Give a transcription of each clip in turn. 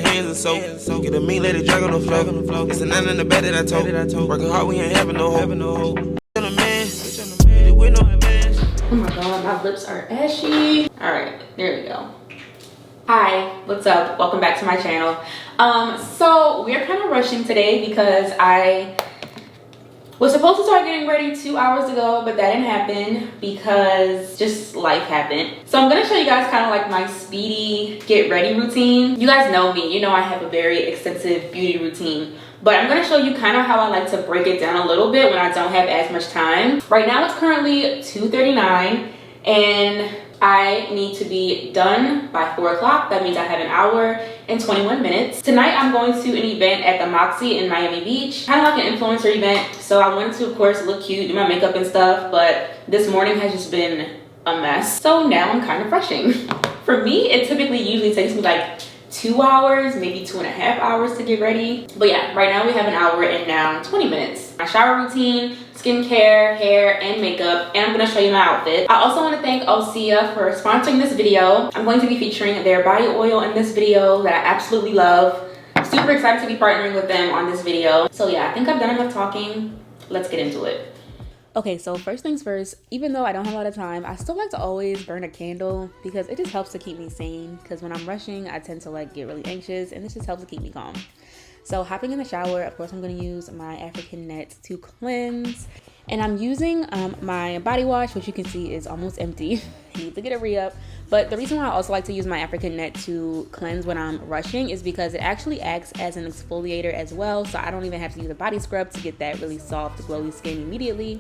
my hands and soap. Get a meat, let it drag on the floor. It's a 9 in the bed that I told. Working hard, we ain't having no hope. Oh my god, my lips are ashy. All right, there we go. Hi, what's up? Welcome back to my channel. So we're kind of rushing today because I was supposed to start getting ready 2 hours ago, but that didn't happen because just life happened. So I'm gonna show you guys kind of like my speedy get ready routine. You guys know me, you know I have a very extensive beauty routine, but I'm gonna show you kind of how I like to break it down a little bit when I don't have as much time. Right now it's currently 2:39 and I need to be done by 4 o'clock. That means I have an hour and 21 minutes. Tonight I'm going to an event at the Moxie in Miami Beach, kind of like an influencer event. So I wanted to, of course, look cute, do my makeup and stuff, but this morning has just been a mess. So now I'm kind of rushing. For me, it typically usually takes me like 2 hours, maybe 2.5 hours to get ready. But yeah, right now we have an hour and now 20 minutes. My shower routine, skincare, hair, and makeup, and I'm gonna show you my outfit. I also want to thank Osea for sponsoring this video. I'm going to be featuring their body oil in this video that I absolutely love. Super excited to be partnering with them on this video. So yeah, I think I've done enough talking. Let's get into it. Okay, so first things first, even though I don't have a lot of time, I still like to always burn a candle because it just helps to keep me sane, because when I'm rushing, I tend to like get really anxious, and this just helps to keep me calm. So hopping in the shower, of course, I'm going to use my African net to cleanse. And I'm using my body wash, which you can see is almost empty. I need to get a re-up. But the reason why I also like to use my African net to cleanse when I'm rushing is because it actually acts as an exfoliator as well. So I don't even have to use a body scrub to get that really soft, glowy skin immediately.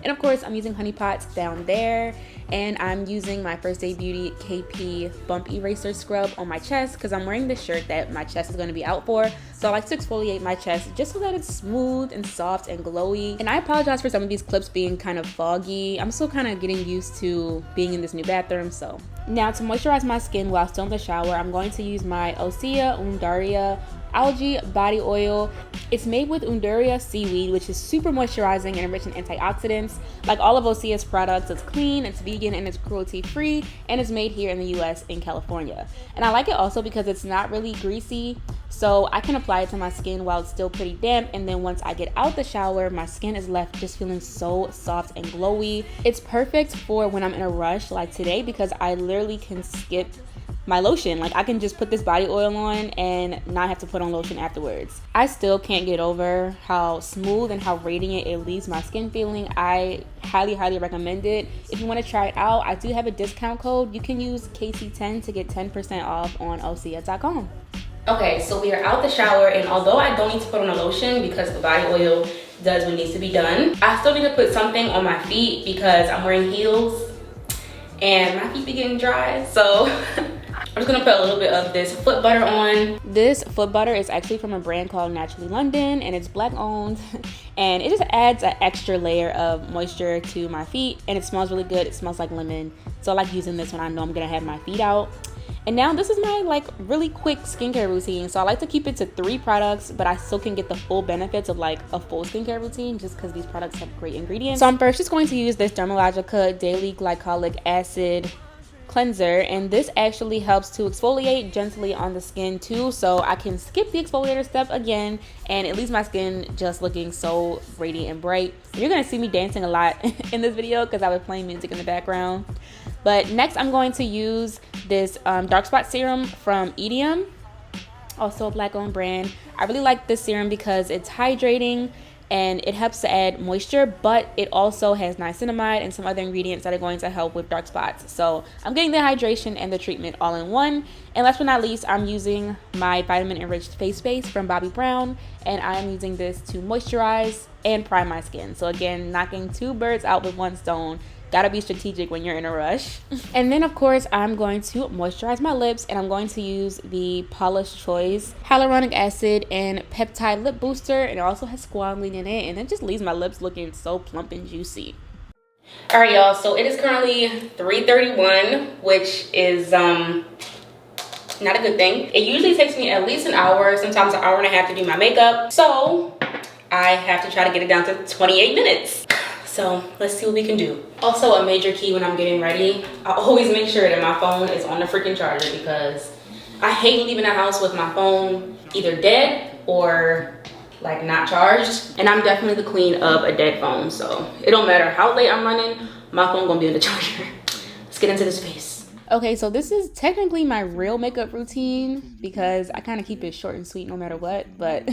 And of course, I'm using Honey Pots down there, and I'm using my First Aid Beauty KP Bump Eraser Scrub on my chest because I'm wearing this shirt that my chest is going to be out for. So I like to exfoliate my chest just so that it's smooth and soft and glowy. And I apologize for some of these clips being kind of foggy. I'm still kind of getting used to being in this new bathroom. So now to moisturize my skin while still in the shower, I'm going to use my Osea Undaria Algae body oil. It's made with Undaria seaweed, which is super moisturizing and rich in antioxidants. Like all of Osea's products, it's clean, it's vegan, and it's cruelty free, and it's made here in the US in California. And I like it also because it's not really greasy, so I can apply it to my skin while it's still pretty damp, and then once I get out the shower, my skin is left just feeling so soft and glowy. It's perfect for when I'm in a rush like today because I literally can skip my lotion. Like I can just put this body oil on and not have to put on lotion afterwards. I still can't get over how smooth and how radiant it leaves my skin feeling. I highly recommend it. If you want to try it out, I do have a discount code. You can use KC10 to get 10% off on Osea.com. Okay, so we are out the shower, and although I don't need to put on a lotion because the body oil does what needs to be done, I still need to put something on my feet because I'm wearing heels and my feet be getting dry. So I'm just gonna put a little bit of this foot butter on. This foot butter is actually from a brand called Naturally London, and it's black owned, and it just adds an extra layer of moisture to my feet, and it smells really good. It smells like lemon, so I like using this when I know I'm gonna have my feet out. And now this is my like really quick skincare routine. So I like to keep it to 3 products, but I still can get the full benefits of like a full skincare routine just because these products have great ingredients. So I'm first just going to use this Dermalogica Daily Glycolic Acid cleanser, and this actually helps to exfoliate gently on the skin too, so I can skip the exfoliator step again, and it leaves my skin just looking so radiant and bright. You're gonna see me dancing a lot in this video because I was playing music in the background. But next I'm going to use this dark spot serum from Edium, also a black owned brand. I really like this serum because it's hydrating and it helps to add moisture, but it also has niacinamide and some other ingredients that are going to help with dark spots. So I'm getting the hydration and the treatment all in one. And last but not least, I'm using my vitamin enriched face base from Bobbi Brown, and I'm using this to moisturize and prime my skin. So again, knocking 2 birds out with 1 stone. Gotta be strategic when you're in a rush. And then of course I'm going to moisturize my lips, and I'm going to use the Paula's Choice Hyaluronic Acid and Peptide Lip Booster, and it also has squalene in it, and it just leaves my lips looking so plump and juicy. All right, y'all, so it is currently 3:31, which is not a good thing. It usually takes me at least an hour, sometimes an hour and a half to do my makeup, so I have to try to get it down to 28 minutes. So let's see what we can do. Also, a major key when I'm getting ready, I always make sure that my phone is on the freaking charger because I hate leaving the house with my phone either dead or like not charged. And I'm definitely the queen of a dead phone. So it don't matter how late I'm running, my phone gonna be on the charger. Let's get into this face. Okay, so this is technically my real makeup routine because I kind of keep it short and sweet no matter what. But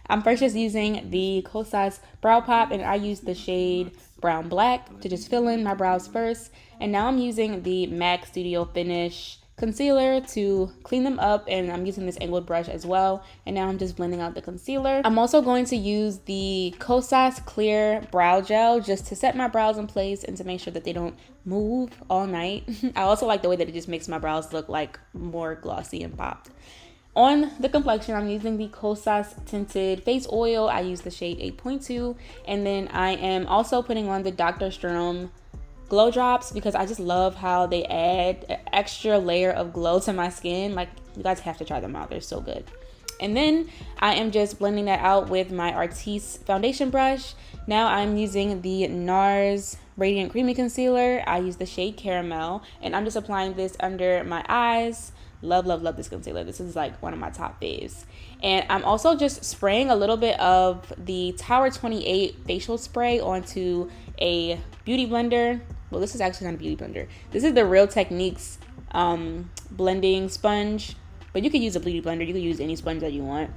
I'm first just using the Kaice Brow Pop, and I use the shade Brown Black to just fill in my brows first. And now I'm using the MAC Studio Finish concealer to clean them up, and I'm using this angled brush as well. And now I'm just blending out the concealer. I'm also going to use the Kaice Clear Brow Gel just to set my brows in place and to make sure that they don't move all night. I also like the way that it just makes my brows look like more glossy and popped. On the complexion, I'm using the Kaice Tinted Face Oil. I use the shade 8.2, and then I am also putting on the Dr. Sturm Glow Drops because I just love how they add an extra layer of glow to my skin. Like, you guys have to try them out, they're so good. And then I am just blending that out with my Artis foundation brush. Now I'm using the NARS Radiant Creamy Concealer. I use the shade Caramel, and I'm just applying this under my eyes. Love, love, love this concealer. This is like one of my top faves. And I'm also just spraying a little bit of the Tower 28 facial spray onto a beauty blender. Well, this is actually not a beauty blender. This is the Real Techniques blending sponge, but you could use a beauty blender. You could use any sponge that you want.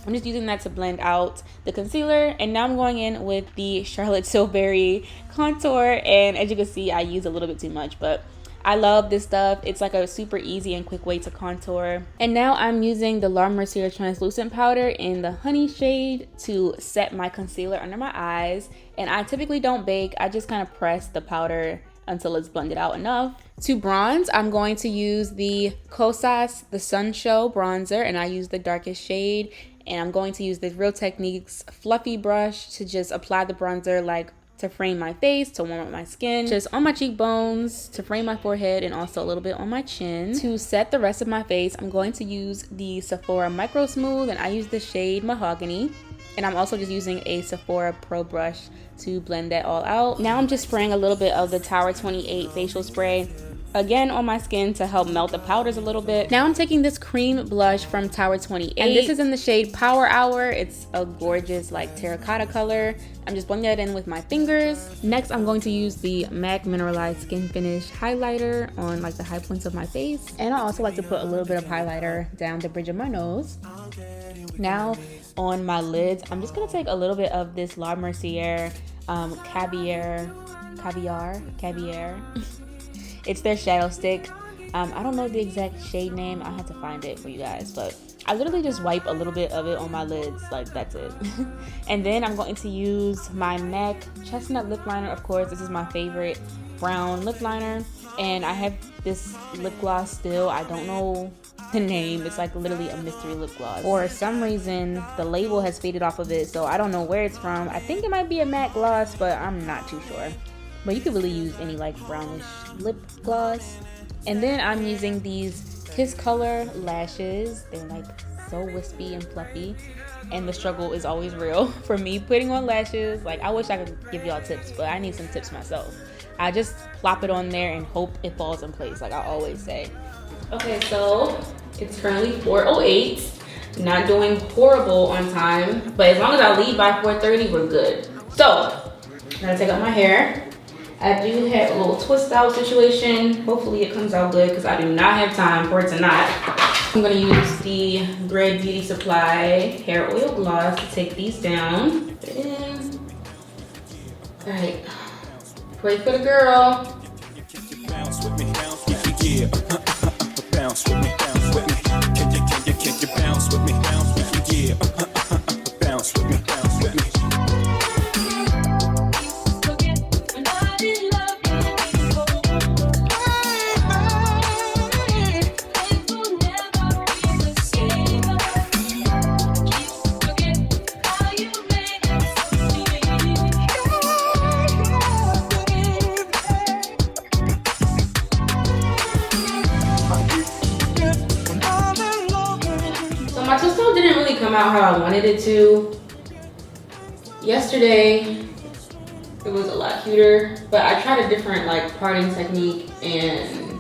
I'm just using that to blend out the concealer, and now I'm going in with the Charlotte Tilbury contour, and as you can see, I use a little bit too much, but I love this stuff. It's like a super easy and quick way to contour. And now I'm using the La Mercier translucent powder in the honey shade to set my concealer under my eyes. And I typically don't bake, I just kind of press the powder until it's blended out enough. To bronze, I'm going to use the Kaice The Sun Show bronzer, and I use the darkest shade. And I'm going to use the Real Techniques fluffy brush to just apply the bronzer, like to frame my face, to warm up my skin, just on my cheekbones, to frame my forehead, and also a little bit on my chin. To set the rest of my face, I'm going to use the Sephora Micro Smooth, and I use the shade Mahogany. And I'm also just using a Sephora Pro brush to blend that all out. Now I'm just spraying a little bit of the Tower 28 facial spray, again on my skin to help melt the powders a little bit. Now I'm taking this cream blush from Tower 28, and this is in the shade Power Hour. It's a gorgeous like terracotta color. I'm just blending that in with my fingers. Next, I'm going to use the MAC Mineralized Skin Finish highlighter on like the high points of my face. And I also like to put a little bit of highlighter down the bridge of my nose. Now on my lids, I'm just gonna take a little bit of this La Mercier Caviar. It's their shadow stick. I don't know the exact shade name. I have to find it for you guys, but I literally just wipe a little bit of it on my lids, like that's it. And then I'm going to use my MAC Chestnut Lip Liner. Of course, this is my favorite brown lip liner. And I have this lip gloss still. I don't know the name. It's like literally a mystery lip gloss. For some reason, the label has faded off of it, so I don't know where it's from. I think it might be a matte gloss, but I'm not too sure. But you could really use any like brownish lip gloss. And then I'm using these Kiss Color lashes. They're like so wispy and fluffy, and the struggle is always real for me putting on lashes. Like, I wish I could give y'all tips, but I need some tips myself. I just plop it on there and hope it falls in place, like I always say. Okay, so it's currently 4:08. Not doing horrible on time, but as long as I leave by 4:30, we're good. So I'm gonna take out my hair. I do have a little twist out situation. Hopefully it comes out good because I do not have time for it to not. I'm gonna use the Bread Beauty Supply hair oil gloss to take these down. Put it in. All right, pray for the girl. Bounce with me, yeah. Bounce with me, bounce with me. Can you bounce with me, yeah. Bounce with me, bounce with me. My twist out didn't really come out how I wanted it to. Yesterday, it was a lot cuter, but I tried a different like parting technique and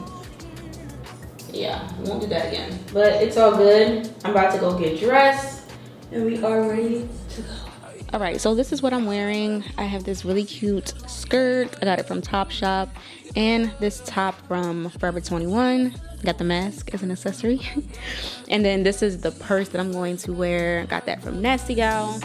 Yeah, won't do that again. But it's all good. I'm about to go get dressed and we are ready to go. All right, so this is what I'm wearing. I have this really cute skirt. I got it from Topshop, and this top from Forever 21. Got the mask as an accessory. And then this is the purse that I'm going to wear. Got that from NastyGal.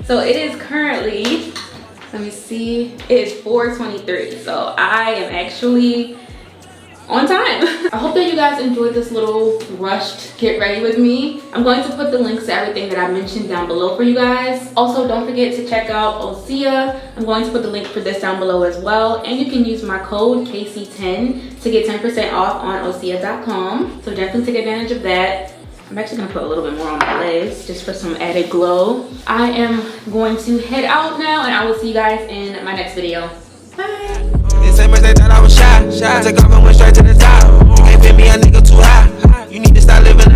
So it is currently, let me see, it is 4:23, so I am actually on time. I hope that you guys enjoyed this little rushed get ready with me. I'm going to put the links to everything that I mentioned down below for you guys. Also, don't forget to check out Osea. I'm going to put the link for this down below as well, and you can use my code Kaice10 to get 10% off on Osea.com. So definitely take advantage of that. I'm actually gonna put a little bit more on my legs just for some added glow. I am going to head out now, and I will see you guys in my next video. Bye. They say much they thought I was shy. I took off and went straight to the top. You can't fit me, a nigga too high. You need to start living